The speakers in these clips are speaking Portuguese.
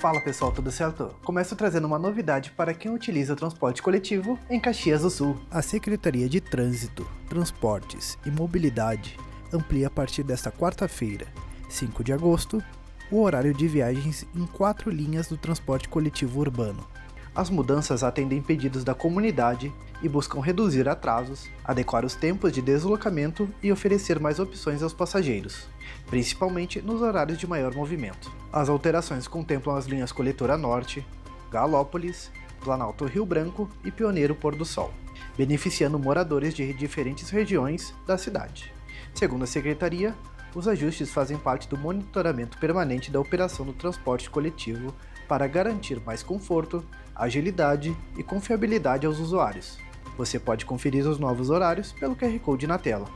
Fala pessoal, tudo certo? Começo trazendo uma novidade para quem utiliza o transporte coletivo em Caxias do Sul. A Secretaria de Trânsito, Transportes e Mobilidade amplia a partir desta quarta-feira, 5 de agosto, o horário de viagens em 4 linhas do transporte coletivo urbano. As mudanças atendem pedidos da comunidade e buscam reduzir atrasos, adequar os tempos de deslocamento e oferecer mais opções aos passageiros, principalmente nos horários de maior movimento. As alterações contemplam as linhas Coletora Norte, Galópolis, Planalto Rio Branco e Pioneiro Pôr do Sol, beneficiando moradores de diferentes regiões da cidade. Segundo a Secretaria, os ajustes fazem parte do monitoramento permanente da operação do transporte coletivo para garantir mais conforto, agilidade e confiabilidade aos usuários. Você pode conferir os novos horários pelo QR Code na tela.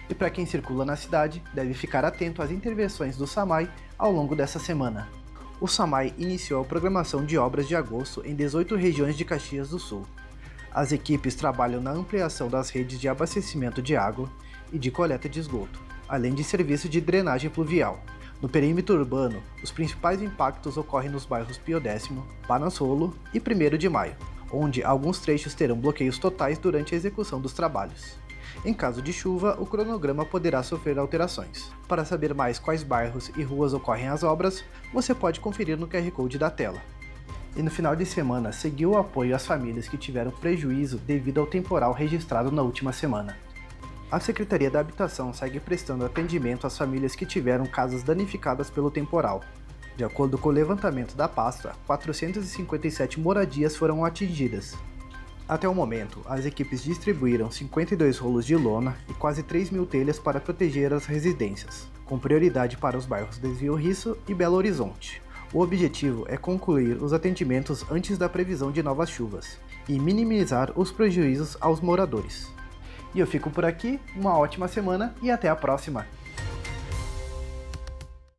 E para quem circula na cidade, deve ficar atento às intervenções do SAMAI ao longo dessa semana. O SAMAI iniciou a programação de obras de agosto em 18 regiões de Caxias do Sul. As equipes trabalham na ampliação das redes de abastecimento de água e de coleta de esgoto, além de serviço de drenagem pluvial. No perímetro urbano, os principais impactos ocorrem nos bairros Pio X, Panassolo e 1º de Maio, onde alguns trechos terão bloqueios totais durante a execução dos trabalhos. Em caso de chuva, o cronograma poderá sofrer alterações. Para saber mais quais bairros e ruas ocorrem as obras, você pode conferir no QR Code da tela. E no final de semana, seguiu o apoio às famílias que tiveram prejuízo devido ao temporal registrado na última semana. A Secretaria da Habitação segue prestando atendimento às famílias que tiveram casas danificadas pelo temporal. De acordo com o levantamento da pasta, 457 moradias foram atingidas. Até o momento, as equipes distribuíram 52 rolos de lona e quase 3.000 telhas para proteger as residências, com prioridade para os bairros Desvio Risso e Belo Horizonte. O objetivo é concluir os atendimentos antes da previsão de novas chuvas e minimizar os prejuízos aos moradores. E eu fico por aqui, uma ótima semana e até a próxima!